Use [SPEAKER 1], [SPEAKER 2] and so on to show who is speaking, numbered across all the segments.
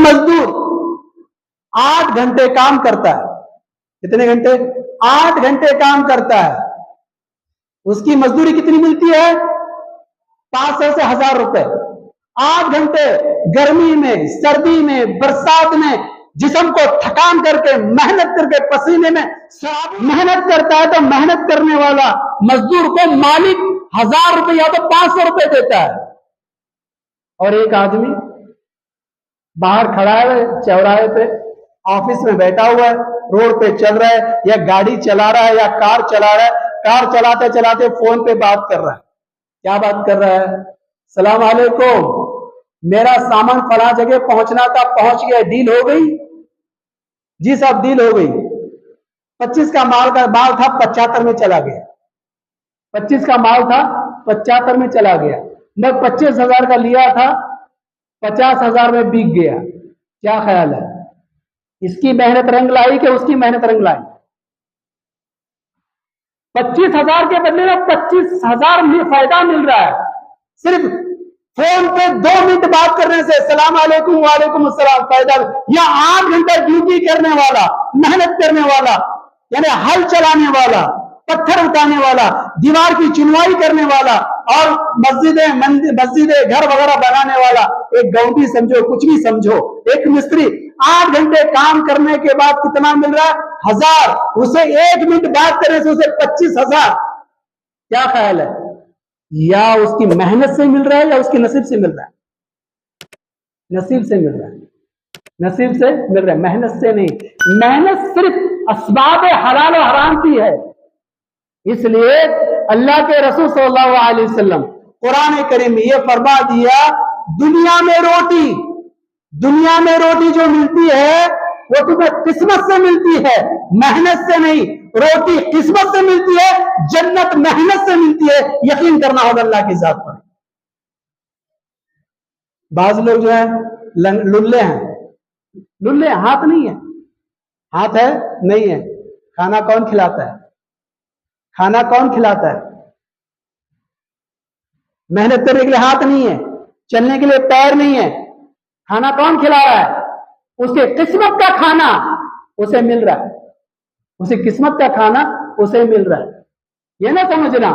[SPEAKER 1] मजदूर 8 घंटे काम करता है, कितने घंटे? 8 घंटे काम करता है, उसकी मजदूरी कितनी मिलती है? 500 से 1000 रुपए। 8 घंटे गर्मी में, सर्दी में, बरसात में जिस्म को थकान करके, मेहनत करके, पसीने में मेहनत करता है, तो मेहनत करने वाला मजदूर को मालिक 1000 रुपए या तो 500 रुपए देता है। और एक आदमी बाहर खड़ा है चौराहे पे, ऑफिस में बैठा हुआ है, रोड पे चल रहा है, या गाड़ी चला रहा है, या कार चला रहा है, कार चलाते चलाते फोन पे बात कर रहा है। क्या बात कर रहा है? सलाम अलैकुम, मेरा सामान फला जगह पहुंचना था, पहुंच गया, डील हो गई? जी साहब डील हो गई। 25 का माल था, 75 में चला गया। 25 का माल था, 75 में चला गया। मैं 25,000 का लिया था, 50,000 में बिक गया। क्या ख्याल है? इसकी मेहनत रंग लाई कि उसकी मेहनत रंग लाई? 25,000 के बदले में 25,000 में फायदा मिल रहा है। सिर्फ फोन पे 2 मिनट बात करने से सलाम अलैकुम वालेकुम अस्सलाम फायदा। या 8 घंटे ड्यूटी करने वाला, मेहनत करने वाला, यानी हल चलाने वाला, पत्थर उठाने वाला, दीवार की चुनवाई करने वाला, और मस्जिदें घर वगैरह बनाने वाला, एक गौंडी समझो, कुछ भी समझो, एक मिस्त्री 8 घंटे काम करने के बाद कितना मिल रहा है? 1000। उसे 1 मिनट बात करने से उसे 25,000। क्या ख्याल है? या उसकी मेहनत से मिल रहा है या उसके नसीब से मिल रहा है? नसीब से मिल रहा है, नसीब से मिल रहा है, मेहनत से नहीं। मेहनत सिर्फ असबाब हलाल और हराम की है। इसलिए अल्लाह के रसूल सल्लल्लाहु अलैहि वसल्लम कुरान करीम में ये फरमा दिया, दुनिया में रोटी जो मिलती है वो तुम्हें किस्मत से मिलती है, मेहनत से नहीं। रोटी किस्मत से मिलती है, जन्नत मेहनत से मिलती है। यकीन करना होगा अल्लाह की जात पर। बाज लोग जो है लुल्ले हैं, लुल्ले, हाथ नहीं है। हाथ है? नहीं है। खाना कौन खिलाता है? खाना कौन खिलाता है? मेहनत करने के लिए हाथ नहीं है, चलने के लिए पैर नहीं है, खाना कौन खिला रहा है? उसके किस्मत का खाना उसे मिल रहा है, उसे किस्मत का खाना उसे मिल रहा है। ये ना समझना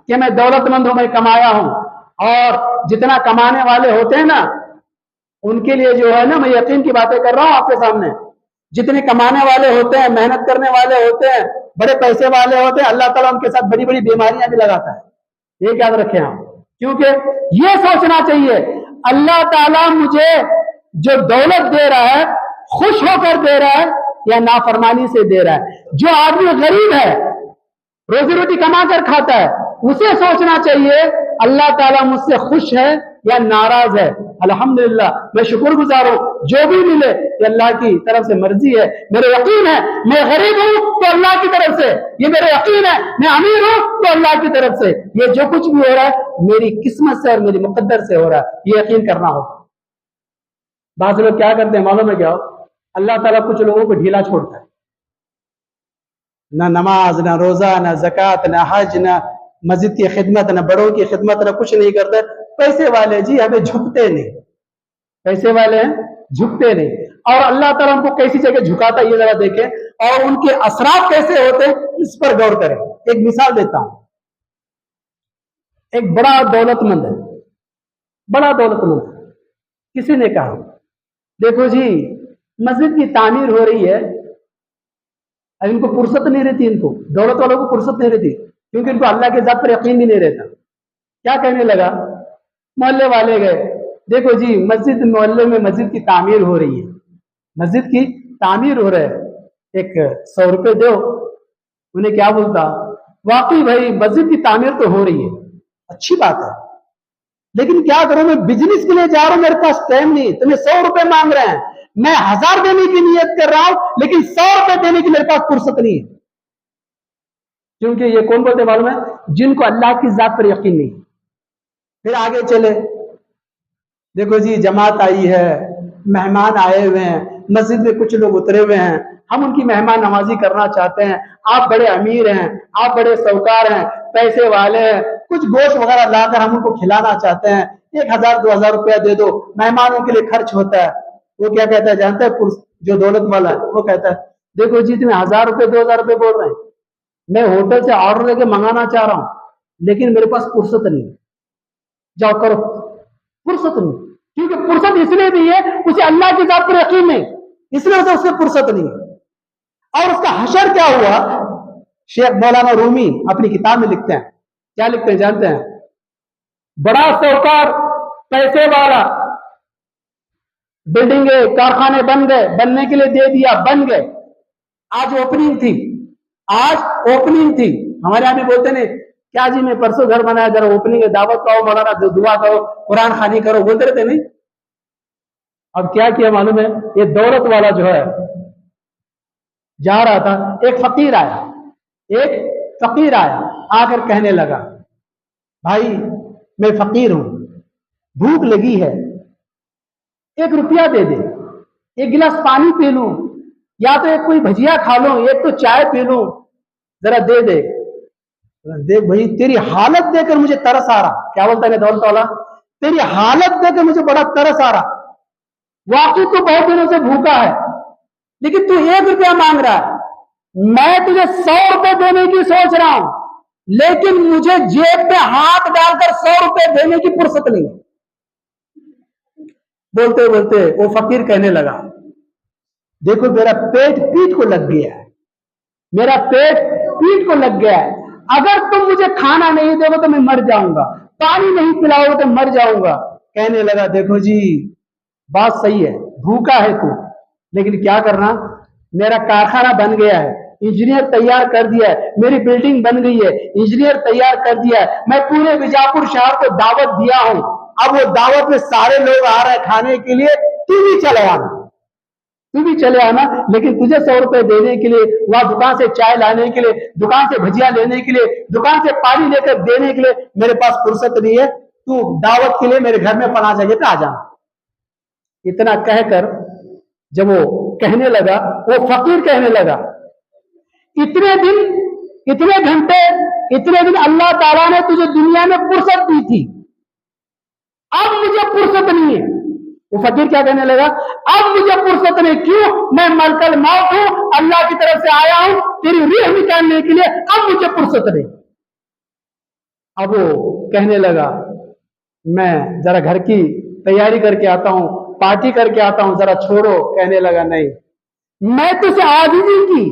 [SPEAKER 1] कि मैं दौलतमंद हूं, मैं कमाया हूं। और जितना कमाने वाले होते हैं ना, उनके लिए जो है ना, मैं यकीन की बातें कर रहा हूं आपके सामने, जितने कमाने वाले होते हैं, मेहनत करने वाले होते हैं, बड़े पैसे वाले होते हैं, अल्लाह ताला उनके साथ बड़ी बड़ी बीमारियां भी लगाता है। ये याद रखें आप, क्योंकि ये सोचना चाहिए अल्लाह ताला मुझे जो दौलत दे रहा है खुश होकर दे रहा है या नाफरमानी से दे रहा है। जो आदमी गरीब है, रोजी रोटी कमा कर खाता है, उसे सोचना चाहिए अल्लाह ताला मुझसे खुश है या नाराज है। अल्हम्दुलिल्लाह, मैं शुक्रगुजार हूं, जो भी मिले ये अल्लाह की तरफ से मर्जी है। मेरे यकीन है मैं गरीब हूं तो अल्लाह की तरफ से, ये मेरे यकीन है मैं अमीर हूं तो अल्लाह की तरफ से। ये जो कुछ भी हो रहा है मेरी किस्मत से और मेरी मुकद्दर से हो रहा है, ये यकीन करना होगा। बात लोग क्या करते हैं मालूम है क्या? अल्लाह ताला कुछ लोगों को ढीला छोड़ता है, ना नमाज, ना रोजा, ना ज़कात, ना हज, ना मस्जिद की खिदमत, ना बड़ों की खिदमत, ना कुछ नहीं करते। पैसे वाले जी हमें झुकते नहीं, पैसे वाले हैं झुकते नहीं। और अल्लाह ताला उनको कैसी जगह झुकाता है ये जरा देखें, और उनके असरात कैसे होते हैं इस पर गौर करें। एक मिसाल देता हूं, एक बड़ा दौलतमंद है, बड़ा दौलतमंद है। किसी ने कहा देखो जी मस्जिद की तामीर हो रही है, अब इनको फुर्सत नहीं रहती, इनको दौलत वालों को फुर्सत नहीं रहती, क्योंकि इनको अल्लाह के ज़ात पर यकीन भी नहीं रहता। क्या कहने लगा? मोहल्ले वाले गए, देखो जी मस्जिद, मोहल्ले में मस्जिद की तामीर हो रही है, मस्जिद की तामीर हो रहा है, एक 100 रुपए दो। उन्हें क्या बोलता? वाकई भाई मस्जिद की तामीर तो हो रही है, अच्छी बात है, लेकिन क्या करूं, मैं बिजनेस के लिए जा रहा हूं, मेरे पास टाइम नहीं। तुम्हें 100 रुपए मांग रहे हैं, मैं 1000 देने की नियत कर रहा हूं, लेकिन 100 रुपए देने की मेरे पास फुर्सत नहीं है। क्योंकि ये कौन बोलते मालूम है? जिनको अल्लाह की जात पर यकीन नहीं। फिर आगे चले, देखो जी जमात आई है, मेहमान आए हुए हैं, मस्जिद में कुछ लोग उतरे हुए हैं, हम उनकी मेहमान नवाजी करना चाहते हैं। आप बड़े अमीर हैं, आप बड़े साहूकार हैं, पैसे वाले हैं, कुछ गोश्त वगैरह लाकर हम उनको खिलाना चाहते हैं, 1000 2000 रुपया दे दो, मेहमानों के लिए खर्च होता है। وہ کیا کہتا ہے جانتا ہے؟ جو دولت والا ہے وہ کہتا ہے دیکھو جی تمہیں 1000 روپے 2000 روپے بول رہے ہیں، میں ہوٹل سے آرڈر لے کے منگانا چاہ رہا ہوں لیکن میرے پاس فرصت نہیں ہے، جاؤ کرو، فرصت نہیں، کیونکہ فرصت اس لیے نہیں ہے اسے اللہ کی ذات پر یقین نہیں، اس لیے اسے فرصت نہیں ہے۔ اور اس کا حشر کیا ہوا؟ شیخ مولانا رومی اپنی کتاب میں لکھتے ہیں، کیا لکھتے ہیں جانتے ہیں؟ بڑا سوکار، پیسے والا، بلڈنگیں کارخانے بن گئے، بننے کے لیے دے دیا، بن گئے، آج اوپننگ تھی، آج اوپننگ تھی، ہمارے یہاں بھی بولتے ہیں کیا جی میں پرسوں گھر بنایا، ذرا اوپننگ ہے، دعوت کرو مولانا، دعا کرو، قرآن خوانی کرو، بولتے رہتے نہیں؟ اب کیا کیا معلوم ہے؟ یہ دولت والا جو ہے جا رہا تھا، ایک فقیر آیا، آ کر کہنے لگا بھائی میں فقیر ہوں، بھوک لگی ہے، 1 روپیہ دے دے، 1 گلاس پانی پی لوں، یا تو ایک کوئی بھجیا کھا لوں، ایک تو چائے پی لوں، ذرا دے دے۔ دیکھ بھائی تیری حالت دے کر مجھے ترس آ رہا، کیا بولتا ہے دولت والا؟ تیری حالت دے کر مجھے بڑا ترس آ رہا، واقعی تو بہت دنوں سے بھوکا ہے لیکن تو 1 روپیہ مانگ رہا ہے، میں تجھے 100 روپے دینے کی سوچ رہا ہوں لیکن مجھے جیب پہ ہاتھ ڈال کر 100 روپے دینے کی فرصت نہیں۔ بولتے بولتے وہ فقیر کہنے لگا دیکھو میرا پیٹ پیٹ کو لگ گیا ہے، میرا پیٹ پیٹ کو لگ گیا ہے، اگر تم مجھے کھانا نہیں دو گے تو میں مر جاؤں گا، پانی نہیں پلاؤ گے تو مر جاؤں گا۔ کہنے لگا دیکھو جی بات صحیح ہے، بھوکا ہے تو، لیکن کیا کرنا، میرا کارخانہ بن گیا ہے، انجینئر تیار کر دیا ہے، میری بلڈنگ بن گئی ہے، انجینئر تیار کر دیا ہے، میں پورے بیجاپور شہر کو دعوت دیا ہوں، اب وہ دعوت میں سارے لوگ آ رہے ہیں کھانے کے لیے، تو بھی چلے آنا لیکن تجھے 100 روپے دینے کے لیے، وہاں دکان سے چائے لانے کے لیے، دکان سے بھجیا لینے کے لیے، دکان سے پانی لے کر دینے کے لیے میرے پاس فرصت نہیں ہے، تو دعوت کے لیے میرے گھر میں فلاں جگہ پہ آ جانا۔ اتنا کہہ کر جب وہ کہنے لگا، وہ فقیر کہنے لگا اتنے دن، اتنے گھنٹے، اتنے دن اللہ تعالیٰ نے تجھے دنیا میں فرصت دی تھی، اب مجھے فرصت نہیں ہے۔ وہ فقیر کیا کہنے لگا، اب مجھے فرصت نہیں، کیوں؟ میں ملکل موت ہوں، اللہ کی طرف سے آیا ہوں تیری روح نکالنے کے لیے، اب مجھے فرصت نہیں۔ اب وہ کہنے لگا میں ذرا گھر کی تیاری کر کے آتا ہوں، پارٹی کر کے آتا ہوں، ذرا چھوڑو۔ کہنے لگا نہیں، میں تجھ سے عاجزی کی،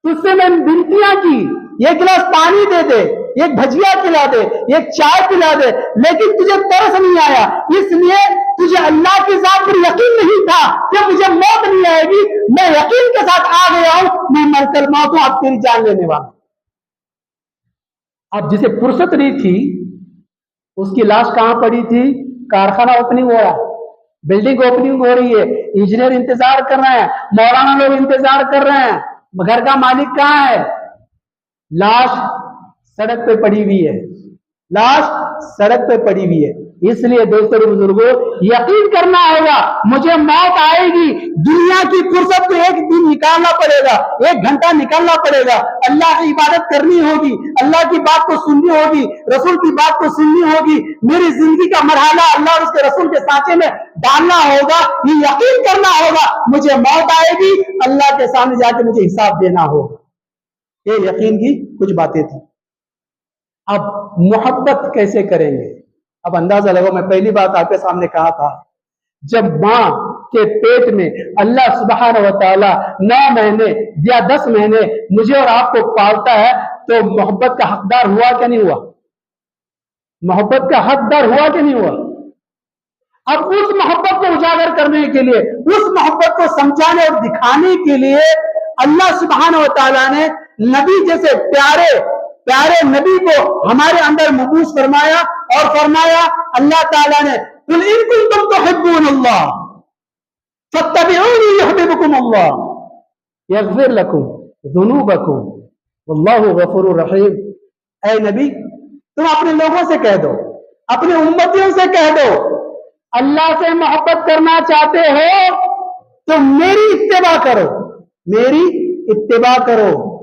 [SPEAKER 1] تجھ سے میں بنتیاں کی، 1 گلاس پانی دے دے، 1 بھجیا کھلا دے، 1 چائے پلا دے، لیکن تجھے ترس نہیں آیا، اس لیے تجھے اللہ کی ذات پر یقین نہیں تھا کہ مجھے موت نہیں آئے گی، میں یقین کے ساتھ آ گیا ہوں، میں ملکل موت ہوں، اب تیری جان لینے والا۔ اب جسے فرصت نہیں تھی اس کی لاش کہاں پڑی تھی؟ کارخانہ اوپننگ ہو رہا ہے، بلڈنگ اوپننگ ہو رہی ہے، انجینئر انتظار کر رہے ہیں، مولانا لوگ انتظار کر رہے ہیں، گھر کا مالک کہاں ہے؟ لاش سڑک پہ پڑی ہوئی ہے، لاش سڑک پہ پڑی ہوئی ہے۔ اس لیے دوستوں بزرگوں یقین کرنا ہوگا مجھے موت آئے گی، دنیا کی فرصت کو 1 دن نکالنا پڑے گا، 1 گھنٹہ نکالنا پڑے گا، اللہ کی عبادت کرنی ہوگی، اللہ کی بات کو سننی ہوگی، رسول کی بات کو سننی ہوگی، میری زندگی کا مرحلہ اللہ اور اس کے رسول کے سانچے میں ڈالنا ہوگا، یہ یقین کرنا ہوگا مجھے موت آئے گی، اللہ کے سامنے جا کے مجھے حساب دینا ہوگا۔ یہ یقین کی کچھ باتیں تھیں۔ اب محبت کیسے کریں گے؟ اب اندازہ لگاؤ، میں پہلی بات آپ کے سامنے کہا تھا، جب ماں کے پیٹ میں اللہ سبحانہ و تعالی 9 مہینے یا 10 مہینے مجھے اور آپ کو پالتا ہے تو محبت کا حقدار ہوا کہ نہیں ہوا؟ محبت کا حقدار ہوا کہ نہیں ہوا؟ اب اس محبت کو اجاگر کرنے کے لیے، اس محبت کو سمجھانے اور دکھانے کے لیے اللہ سبحانہ و تعالیٰ نے نبی جیسے پیارے نبی کو ہمارے اندر مبعوث فرمایا، اور فرمایا اللہ تعالیٰ نے قل ان کنتم تحبون اللہ فاتبعونی یحببکم اللہ یغفر لکم ذنوبکم واللہ غفور رحیم۔ اے نبی تم اپنے لوگوں سے کہہ دو، اپنے امتیوں سے کہہ دو، اللہ سے محبت کرنا چاہتے ہو تو میری اتباع کرو، میری اتباع کرو،